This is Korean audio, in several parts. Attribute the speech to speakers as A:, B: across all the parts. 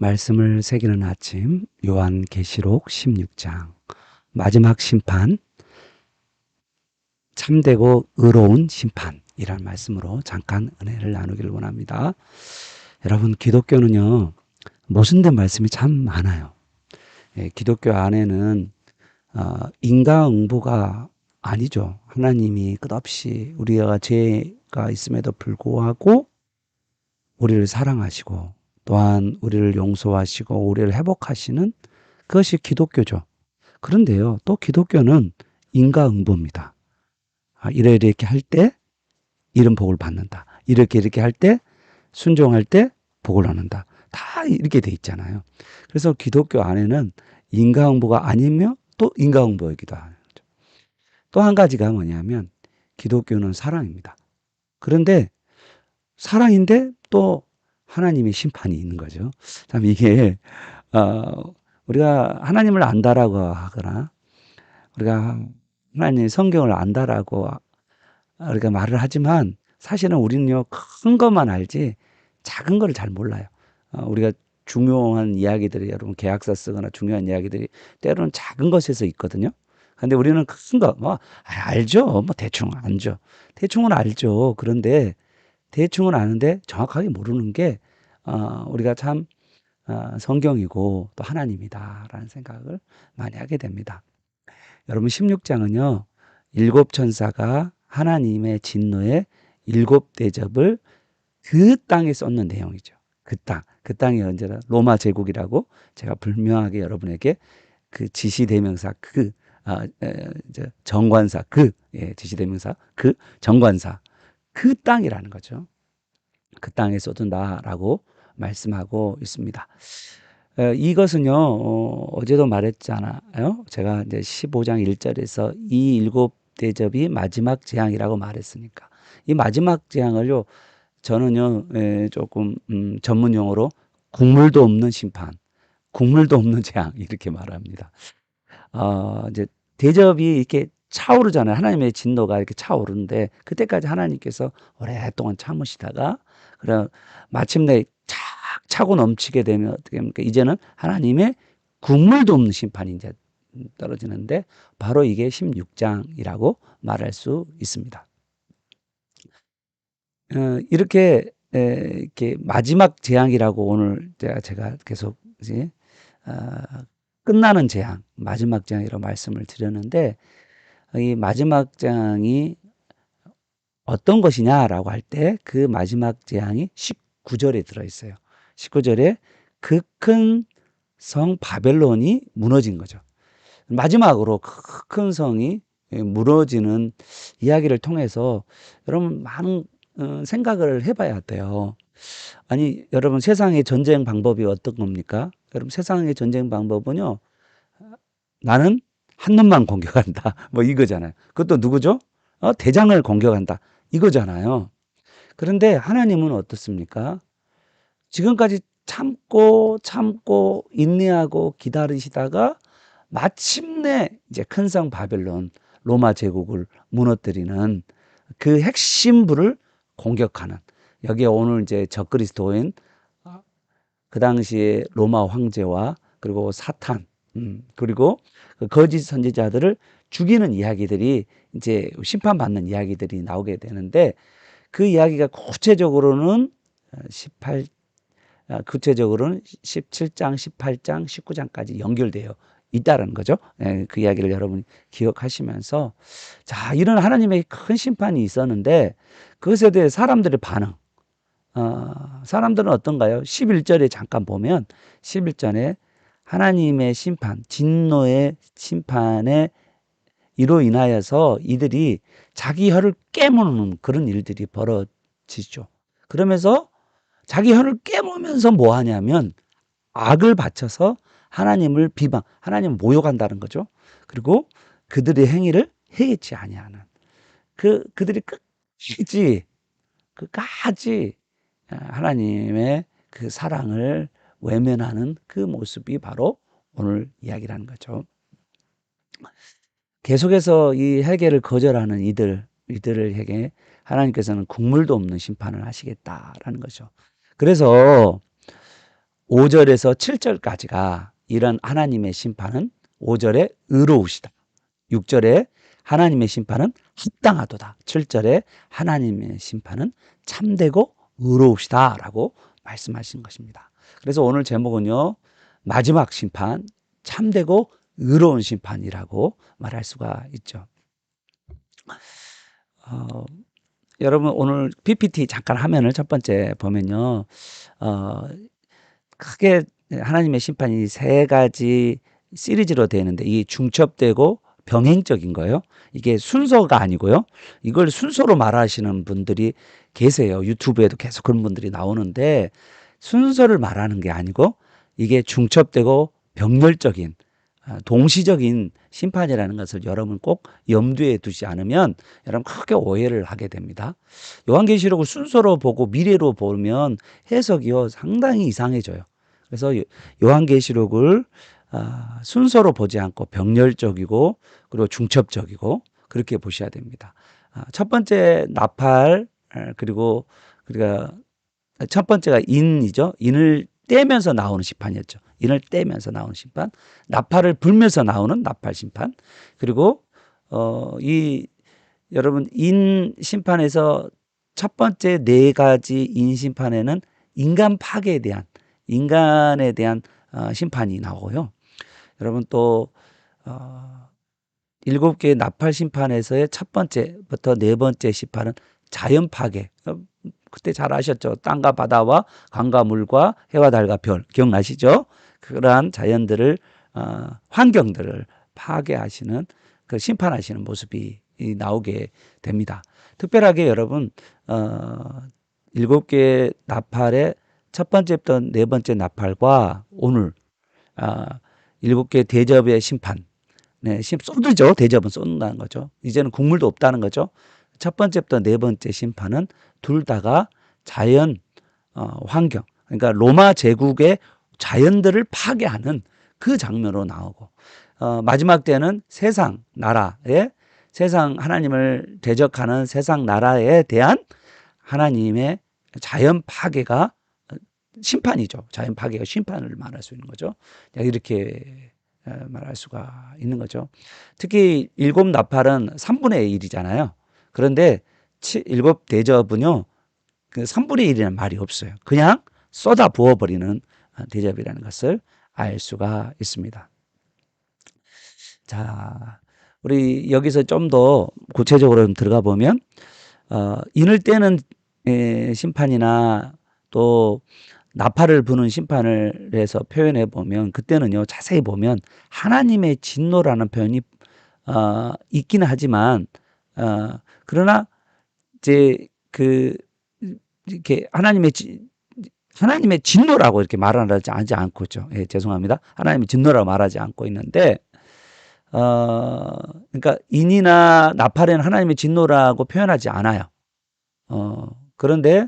A: 말씀을 새기는 아침 요한계시록 16장 마지막 심판, 참되고 의로운 심판이라는 말씀으로 잠깐 은혜를 나누기를 원합니다. 여러분, 기독교는요 모순된 말씀이 참 많아요. 기독교 안에는 인과응보가 아니죠. 하나님이 끝없이 우리가 죄가 있음에도 불구하고 우리를 사랑하시고 또한 우리를 용서하시고 우리를 회복하시는 그것이 기독교죠. 그런데요, 또 기독교는 인과응보입니다. 이렇게 할 때 이런 복을 받는다. 이렇게 할 때 순종할 때 복을 얻는다. 다 이렇게 돼 있잖아요. 그래서 기독교 안에는 인과응보가 아니며 또 인과응보이기도 하죠. 또 한 가지가 뭐냐면 기독교는 사랑입니다. 그런데 사랑인데 또 하나님의 심판이 있는 거죠. 참 이게 우리가 하나님을 안다라고 하거나 우리가 하나님 성경을 안다라고 우리가 말을 하지만 사실은 우리는요 큰 것만 알지 작은 거를 잘 몰라요. 우리가 중요한 이야기들이 여러분 계약서 쓰거나 중요한 이야기들이 때로는 작은 것에서 있거든요. 근데 우리는 큰 거 뭐 알죠. 뭐 대충 알죠. 대충은 알죠. 그런데 대충은 아는데 정확하게 모르는 게 우리가 참 성경이고 또 하나님이다라는 생각을 많이 하게 됩니다. 여러분 16장은요. 일곱 천사가 하나님의 진노의 일곱 대접을 그 땅에 쏟는 내용이죠. 그 땅. 그 땅이 언제나 로마 제국이라고 제가 분명하게 여러분에게 그 지시대명사 정관사 지시대명사 정관사 그 땅이라는 거죠. 그 땅에 쏟은다라고 말씀하고 있습니다. 이것은요, 어제도 말했잖아요. 제가 이제 15장 1절에서 이 일곱 대접이 마지막 재앙이라고 말했으니까. 이 마지막 재앙을요, 저는요, 조금, 전문 용어로 국물도 없는 심판, 국물도 없는 재앙, 이렇게 말합니다. 이제 대접이 이렇게 차오르잖아요. 하나님의 진노가 이렇게 차오르는데, 그때까지 하나님께서 오랫동안 참으시다가, 그럼 마침내 착 차고 넘치게 되면 어떻게 합니까? 이제는 하나님의 국물도 없는 심판이 이제 떨어지는데, 바로 이게 16장이라고 말할 수 있습니다. 이렇게 마지막 재앙이라고 오늘 제가 계속 이제 끝나는 재앙, 마지막 재앙이라고 말씀을 드렸는데, 이 마지막 재앙이 어떤 것이냐라고 할 때 그 마지막 재앙이 19절에 들어있어요. 19절에 그 큰 성 바벨론이 무너진 거죠. 마지막으로 그 큰 성이 무너지는 이야기를 통해서 여러분 많은 생각을 해봐야 돼요. 아니 여러분 세상의 전쟁 방법이 어떤 겁니까? 여러분 세상의 전쟁 방법은요. 나는 한 놈만 공격한다. 뭐 이거잖아요. 그것도 누구죠? 대장을 공격한다. 이거잖아요. 그런데 하나님은 어떻습니까? 지금까지 참고 인내하고 기다리시다가 마침내 이제 큰 성 바벨론 로마 제국을 무너뜨리는 그 핵심부를 공격하는 여기에 오늘 이제 적그리스도인 그 당시에 로마 황제와 그리고 사탄 그리고 그 거짓 선지자들을 죽이는 이야기들이 이제 심판받는 이야기들이 나오게 되는데 그 이야기가 구체적으로는 17장, 18장, 19장까지 연결되어 있다는 거죠. 그 이야기를 여러분이 기억하시면서 자, 이런 하나님의 큰 심판이 있었는데 그것에 대해 사람들의 반응 사람들은 어떤가요? 11절에 잠깐 보면 11절에 하나님의 심판, 진노의 심판에 이로 인하여서 이들이 자기 혀를 깨무는 그런 일들이 벌어지죠. 그러면서 자기 혀를 깨물면서 뭐 하냐면 악을 바쳐서 하나님을 하나님을 모욕한다는 거죠. 그리고 그들의 행위를 해치 아니하는 그들이 끝까지 하나님의 그 사랑을 외면하는 그 모습이 바로 오늘 이야기라는 거죠. 계속해서 이 회개를 거절하는 이들에게 하나님께서는 국물도 없는 심판을 하시겠다라는 거죠. 그래서 5절에서 7절까지가 이런 하나님의 심판은 5절에 의로우시다. 6절에 하나님의 심판은 합당하도다. 7절에 하나님의 심판은 참되고 의로우시다라고 말씀하시는 것입니다. 그래서 오늘 제목은요. 마지막 심판, 참되고 의로운 심판이라고 말할 수가 있죠. 여러분 오늘 PPT 잠깐 화면을 첫 번째 보면요. 어, 크게 하나님의 심판이 세 가지 시리즈로 되어 있는데 이 중첩되고 병행적인 거예요. 이게 순서가 아니고요. 이걸 순서로 말하시는 분들이 계세요. 유튜브에도 계속 그런 분들이 나오는데 순서를 말하는 게 아니고 이게 중첩되고 병렬적인 동시적인 심판이라는 것을 여러분 꼭 염두에 두지 않으면 여러분 크게 오해를 하게 됩니다. 요한계시록을 순서로 보고 미래로 보면 해석이요 상당히 이상해져요. 그래서 요한계시록을 순서로 보지 않고 병렬적이고 그리고 중첩적이고 그렇게 보셔야 됩니다. 첫 번째 나팔 그리고 우리가 첫 번째가 인이죠. 인을 떼면서 나오는 심판이었죠. 인을 떼면서 나오는 심판, 나팔을 불면서 나오는 나팔 심판. 그리고 이 여러분 인 심판에서 첫 번째 네 가지 인 심판에는 인간 파괴에 대한 인간에 대한 심판이 나오고요. 여러분 또 일곱 개의 나팔 심판에서의 첫 번째부터 네 번째 심판은 자연 파괴. 그때 잘 아셨죠? 땅과 바다와 강과 물과 해와 달과 별 기억나시죠? 그러한 자연들을 환경들을 파괴하시는 그 심판하시는 모습이 나오게 됩니다. 특별하게 여러분 일곱 개의 나팔의 첫 번째부터 네 번째 나팔과 오늘 일곱 개 대접의 심판 네, 쏟으죠. 대접은 쏟는다는 거죠. 이제는 국물도 없다는 거죠. 첫 번째부터 네 번째 심판은 둘 다가 자연 환경 그러니까 로마 제국의 자연들을 파괴하는 그 장면으로 나오고 마지막 때는 세상 나라에 세상 하나님을 대적하는 세상 나라에 대한 하나님의 자연 파괴가 심판이죠. 자연 파괴가 심판을 말할 수 있는 거죠. 이렇게 말할 수가 있는 거죠. 특히 일곱 나팔은 3분의 1이잖아요. 그런데 일곱 대접은요. 그 3분의 1이라는 말이 없어요. 그냥 쏟아 부어버리는 대접이라는 것을 알 수가 있습니다. 자, 우리 여기서 좀 더 구체적으로 들어가 보면 인을 떼는 심판이나 또 나팔을 부는 심판을 해서 표현해 보면 그때는요 자세히 보면 하나님의 진노라는 표현이 있기는 하지만 그러나 이제 그 이렇게 하나님의 진노라고 이렇게 말하지 않고죠. 예, 죄송합니다. 하나님의 진노라고 말하지 않고 있는데 그러니까 인이나 나팔에는 하나님의 진노라고 표현하지 않아요. 그런데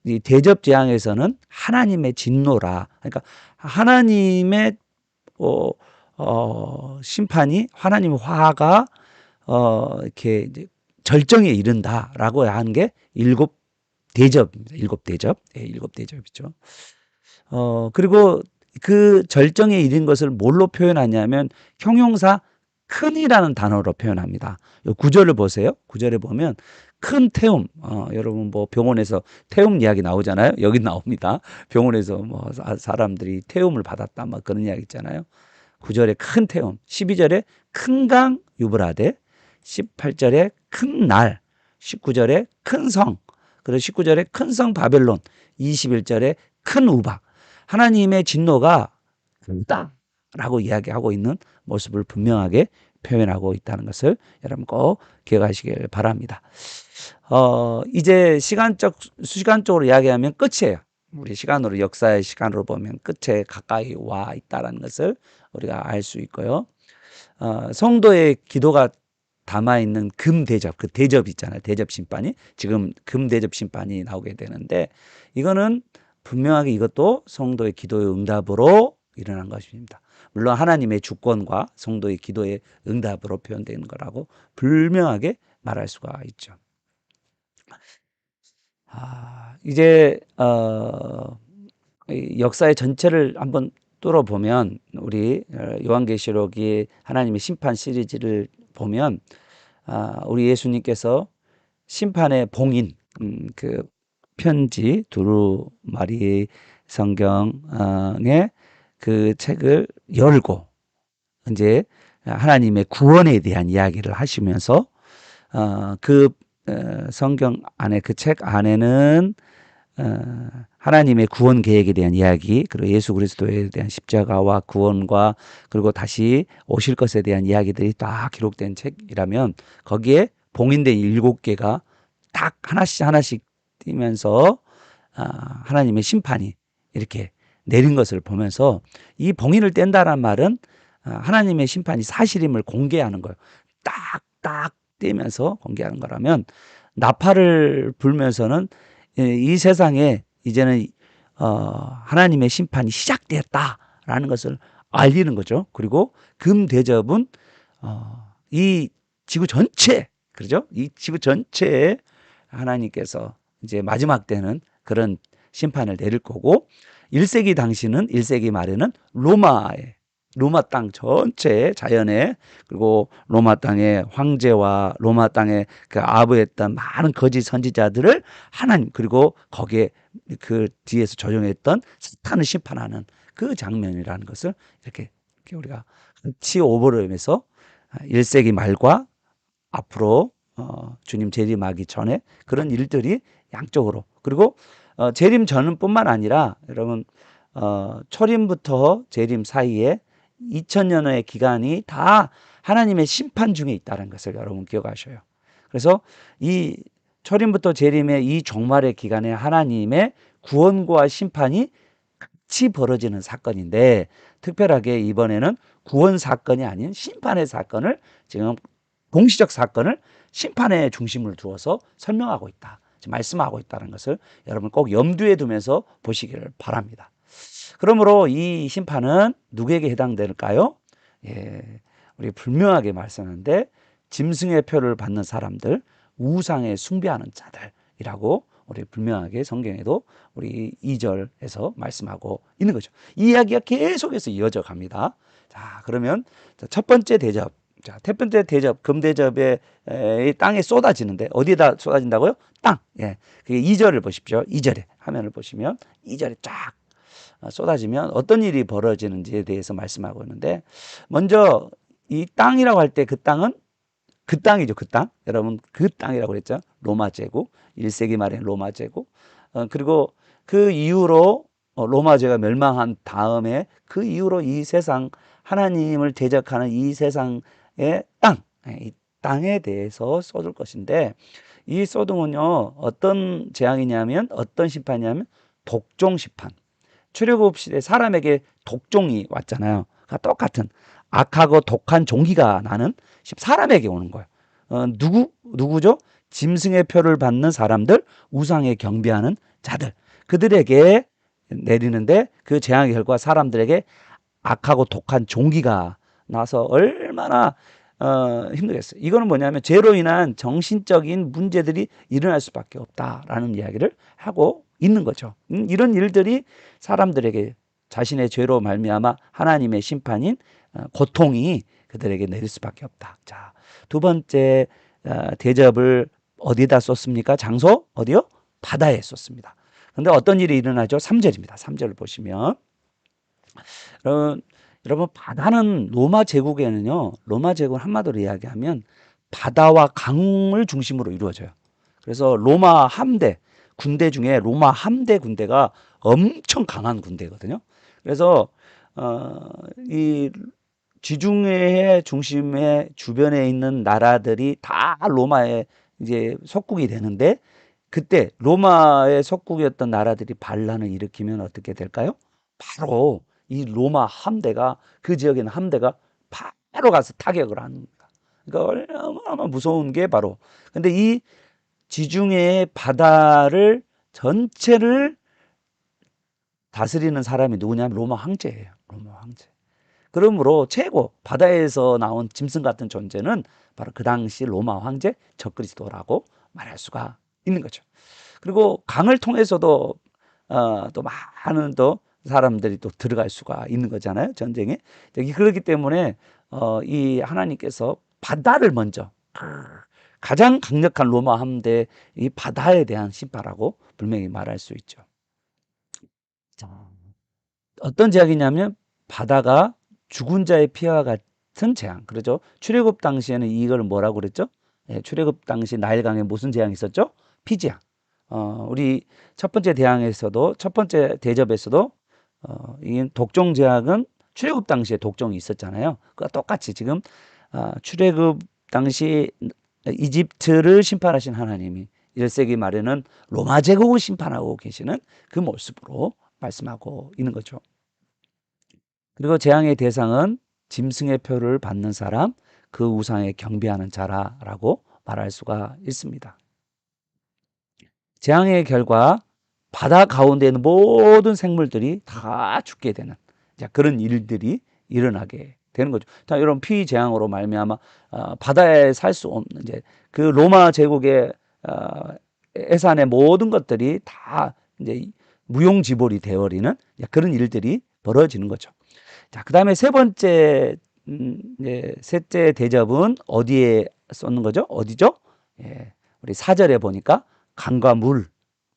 A: 이 대접 재앙에서는 하나님의 진노라. 그러니까 하나님의 심판이 하나님의 화가 이렇게 이제 절정에 이른다라고 하는 게 일곱 대접입니다. 일곱 대접. 예, 일곱 대접이죠. 그리고 그 절정에 이른 것을 뭘로 표현하냐면 형용사 큰이라는 단어로 표현합니다. 구절을 보세요. 구절에 보면 큰 태움. 여러분 뭐 병원에서 태움 이야기 나오잖아요. 여기 나옵니다. 병원에서 뭐 사람들이 태움을 받았다 막 그런 이야기 있잖아요. 9절에 큰 태움, 12절에 큰 강 유브라데, 18절에 큰 날, 19절에 큰 성, 그리고 19절에 큰 성 바벨론, 21절에 큰 우박. 하나님의 진노가 크다라고 이야기하고 있는 모습을 분명하게 표현하고 있다는 것을 여러분 꼭 기억하시길 바랍니다. 이제 시간적으로 이야기하면 끝이에요. 우리 시간으로 역사의 시간으로 보면 끝에 가까이 와 있다는 것을 우리가 알 수 있고요. 성도의 기도가 담아있는 금대접, 그 대접 있잖아요. 대접 심판이. 지금 금대접 심판이 나오게 되는데 이거는 분명하게 이것도 성도의 기도의 응답으로 일어난 것입니다. 물론 하나님의 주권과 성도의 기도의 응답으로 표현되는 거라고 분명하게 말할 수가 있죠. 이제 이 역사의 전체를 한번 뚫어보면 우리 요한계시록이 하나님의 심판 시리즈를 보면 우리 예수님께서 심판의 봉인 그 편지 두루마리 성경의 그 책을 열고 이제 하나님의 구원에 대한 이야기를 하시면서 그 성경 안에 그 책 안에는 하나님의 구원 계획에 대한 이야기, 그리고 예수 그리스도에 대한 십자가와 구원과 그리고 다시 오실 것에 대한 이야기들이 딱 기록된 책이라면 거기에 봉인된 7개가 딱 하나씩 하나씩 띄면서 하나님의 심판이 이렇게 내린 것을 보면서 이 봉인을 뗀다는 말은 하나님의 심판이 사실임을 공개하는 거예요. 딱딱 떼면서 공개하는 거라면 나팔을 불면서는 이 세상에 이제는 하나님의 심판이 시작되었다라는 것을 알리는 거죠. 그리고 금 대접은 이 지구 전체, 그렇죠? 이 지구 전체에 하나님께서 이제 마지막 때는 그런 심판을 내릴 거고 1세기 당시는 1세기 말에는 로마 땅 전체의 자연에 그리고 로마 땅의 황제와 로마 땅에 그 아부했던 많은 거짓 선지자들을 하나님 그리고 거기에 그 뒤에서 조종했던 사탄을 심판하는 그 장면이라는 것을 이렇게 우리가 같이 오버랩해서 1세기 말과 앞으로 주님 재림하기 전에 그런 일들이 양쪽으로 그리고 재림 전뿐만 아니라 여러분 초림부터 재림 사이에 2000년의 기간이 다 하나님의 심판 중에 있다는 것을 여러분 기억하셔요. 그래서 이 초림부터 재림의 이 종말의 기간에 하나님의 구원과 심판이 같이 벌어지는 사건인데 특별하게 이번에는 구원 사건이 아닌 심판의 사건을 지금 동시적 사건을 심판의 중심을 두어서 설명하고 있다. 말씀하고 있다는 것을 여러분 꼭 염두에 두면서 보시기를 바랍니다. 그러므로 이 심판은 누구에게 해당될까요? 예, 우리 분명하게 말씀하는데 짐승의 표를 받는 사람들, 우상에 숭배하는 자들이라고 우리 분명하게 성경에도 우리 2절에서 말씀하고 있는 거죠. 이 이야기가 계속해서 이어져 갑니다. 자, 그러면 첫 번째 대접. 자, 첫 번째 대접, 금대접에 땅에 쏟아지는데 어디에다 쏟아진다고요? 땅. 예. 그게 2절을 보십시오. 2절에 화면을 보시면 2절에 쫙 쏟아지면 어떤 일이 벌어지는지에 대해서 말씀하고 있는데 먼저 이 땅이라고 할 때 그 땅은 그 땅이죠. 그 땅. 여러분 그 땅이라고 그랬죠. 로마 제국. 1세기 말에 로마 제국. 그리고 그 이후로 로마 제가 멸망한 다음에 그 이후로 이 세상 하나님을 대적하는 이 세상의 땅, 이 땅에 대해서 쏟을 것인데 이 소돔은요 어떤 재앙이냐면 어떤 심판이냐면 독종 심판. 출애굽 시대 사람에게 독종이 왔잖아요. 그러니까 똑같은 악하고 독한 종기가 나는 사람에게 오는 거예요. 누구죠? 짐승의 표를 받는 사람들, 우상에 경배하는 자들. 그들에게 내리는데 그 재앙의 결과 사람들에게 악하고 독한 종기가 나서 얼마나 힘들겠어요. 이거는 뭐냐면 죄로 인한 정신적인 문제들이 일어날 수밖에 없다라는 이야기를 하고 있는 거죠. 이런 일들이 사람들에게 자신의 죄로 말미암아 하나님의 심판인 고통이 그들에게 내릴 수밖에 없다. 자, 두 번째 대접을 어디다 쏟습니까? 장소 어디요? 바다에 쏟습니다. 그런데 어떤 일이 일어나죠? 3절입니다. 3절을 보시면 여러분 바다는 로마 제국에는요. 로마 제국은 한마디로 이야기하면 바다와 강을 중심으로 이루어져요. 그래서 로마 함대 군대 중에 로마 함대 군대가 엄청 강한 군대거든요. 그래서 이 지중해 중심의 주변에 있는 나라들이 다 로마의 이제 속국이 되는데 그때 로마의 속국이었던 나라들이 반란을 일으키면 어떻게 될까요? 바로 이 로마 함대가 그 지역에 있는 함대가 바로 가서 타격을 합니다. 그러니까 얼마나 무서운 게 바로 근데 이 지중해의 바다를 전체를 다스리는 사람이 누구냐면 로마 황제예요. 로마 황제. 그러므로 최고 바다에서 나온 짐승 같은 존재는 바로 그 당시 로마 황제 적그리스도라고 말할 수가 있는 거죠. 그리고 강을 통해서도 또 많은 또 사람들이 또 들어갈 수가 있는 거잖아요, 전쟁에. 그렇기 때문에 이 하나님께서 바다를 먼저 가장 강력한 로마 함대 이 바다에 대한 심판이라고 분명히 말할 수 있죠. 자, 어떤 재앙이냐면 바다가 죽은 자의 피와 같은 재앙. 그렇죠? 출애굽 당시에는 이걸 뭐라고 그랬죠? 예, 출애굽 당시 나일강에 무슨 재앙이 있었죠? 피재앙. 우리 첫 번째 대항에서도 첫 번째 대접에서도 이 독종 재앙은 출애굽 당시에 독종이 있었잖아요. 그와 똑같이 지금 출애굽 당시 이집트를 심판하신 하나님이 1세기 말에는 로마 제국을 심판하고 계시는 그 모습으로 말씀하고 있는 거죠. 그리고 재앙의 대상은 짐승의 표를 받는 사람, 그 우상에 경배하는 자라라고 말할 수가 있습니다. 재앙의 결과 바다 가운데 있는 모든 생물들이 다 죽게 되는 그런 일들이 일어나게 되는 거죠. 자, 이런 피재앙으로 말미암아 바다에 살 수 없는 이제 그 로마 제국의 해산의 모든 것들이 다 이제 무용지물이 되어버리는 그런 일들이 벌어지는 거죠. 자, 그 다음에 세 번째, 이제 셋째 대접은 어디에 쏟는 거죠? 어디죠? 예, 우리 4절에 보니까 강과 물,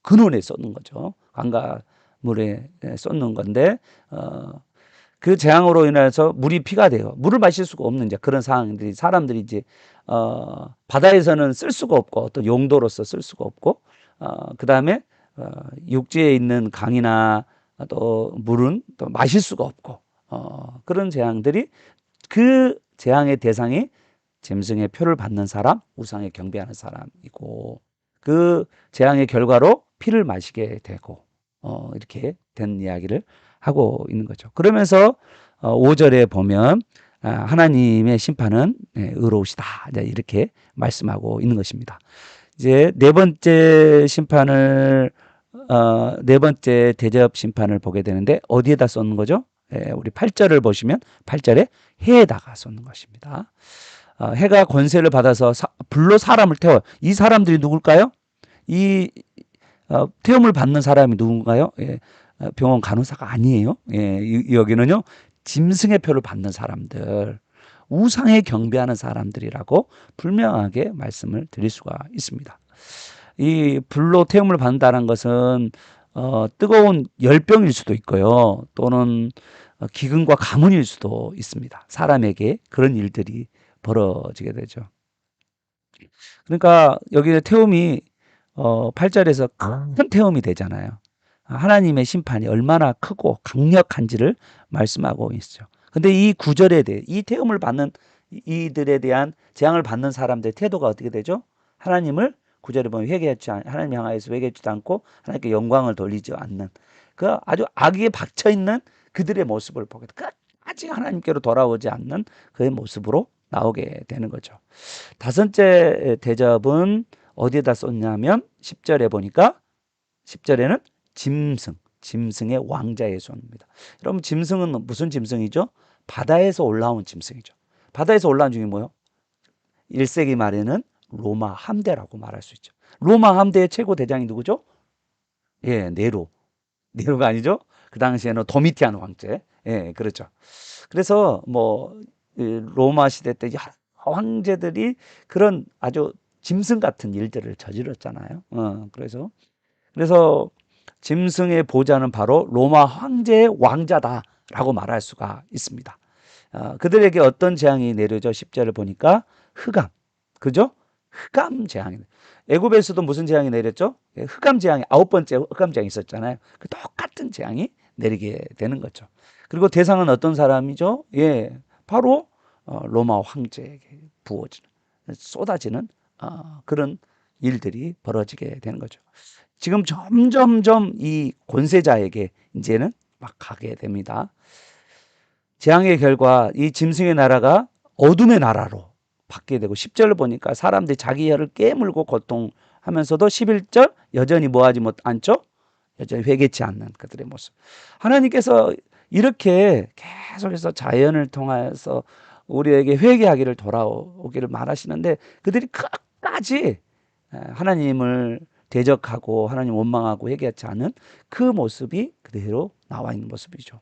A: 근원에 쏟는 거죠. 강과 물에 쏟는 건데, 그 재앙으로 인해서 물이 피가 돼요. 물을 마실 수가 없는 이제 그런 상황들이 사람들이 이제, 바다에서는 쓸 수가 없고, 어떤 용도로서 쓸 수가 없고, 그 다음에, 육지에 있는 강이나 또 물은 또 마실 수가 없고, 그런 재앙들이 그 재앙의 대상이 짐승의 표를 받는 사람, 우상에 경배하는 사람이고 그 재앙의 결과로 피를 마시게 되고 이렇게 된 이야기를 하고 있는 거죠. 그러면서 5절에 보면 하나님의 심판은 의로우시다 이렇게 말씀하고 있는 것입니다. 이제 네 번째 심판을 네 번째 대접 심판을 보게 되는데 어디에다 쏟는 거죠? 우리 8절을 보시면 8절에 해에다가 쏟는 것입니다. 해가 권세를 받아서 불로 사람을 태워. 이 사람들이 누굴까요? 이 태움을 받는 사람이 누군가요? 예, 병원 간호사가 아니에요. 예, 여기는요 짐승의 표를 받는 사람들, 우상에 경배하는 사람들이라고 분명하게 말씀을 드릴 수가 있습니다. 이 불로 태움을 받는다는 것은 뜨거운 열병일 수도 있고요. 또는 기근과 가뭄일 수도 있습니다. 사람에게 그런 일들이 벌어지게 되죠. 그러니까 여기 태움이 8절에서 큰 태움이 되잖아요. 하나님의 심판이 얼마나 크고 강력한지를 말씀하고 있죠. 근데 이 9절에 대해 이 태움을 받는 이들에 대한 재앙을 받는 사람들의 태도가 어떻게 되죠? 하나님을 9절에 보면 회개하지 하나님 향하여서 회개하지도 않고 하나님께 영광을 돌리지 않는 그 아주 악에 박혀 있는 그들의 모습을 보게 돼. 끝까지 하나님께로 돌아오지 않는 그의 모습으로 나오게 되는 거죠. 다섯째 대접은 어디에다 쏟냐면 10절에 보니까 10절에는 짐승의 왕자에 쏟습니다. 여러분 짐승은 무슨 짐승이죠? 바다에서 올라온 짐승이죠. 바다에서 올라온 중에 뭐요? 1세기 말에는 로마 함대라고 말할 수 있죠. 로마 함대의 최고 대장이 누구죠? 예, 네로. 네로가 아니죠? 그 당시에는 도미티안 황제. 예, 그렇죠. 그래서 뭐 로마 시대 때 여러 황제들이 그런 아주 짐승 같은 일들을 저질렀잖아요. 그래서 짐승의 보좌는 바로 로마 황제의 왕자다라고 말할 수가 있습니다. 그들에게 어떤 재앙이 내려져 10절을 보니까 흑암, 그죠? 흑암 재앙이. 애굽에서도 무슨 재앙이 내렸죠? 흑암 재앙이 9번째 흑암 재앙이 있었잖아요. 그 똑같은 재앙이 내리게 되는 거죠. 그리고 대상은 어떤 사람이죠? 예, 바로 로마 황제에게 부어지는 쏟아지는 그런 일들이 벌어지게 되는 거죠. 지금 점점점 이 권세자에게 이제는 막 가게 됩니다. 재앙의 결과 이 짐승의 나라가 어둠의 나라로 바뀌게 되고 10절을 보니까 사람들이 자기 혀를 깨물고 고통하면서도 11절 여전히 뭐하지 않죠? 여전히 회개치 않는 그들의 모습. 하나님께서 이렇게 계속해서 자연을 통해서 우리에게 회개하기를 돌아오기를 말하시는데 그들이 끝까지 하나님을 대적하고 하나님 원망하고 회개하지 않은 그 모습이 그대로 나와 있는 모습이죠.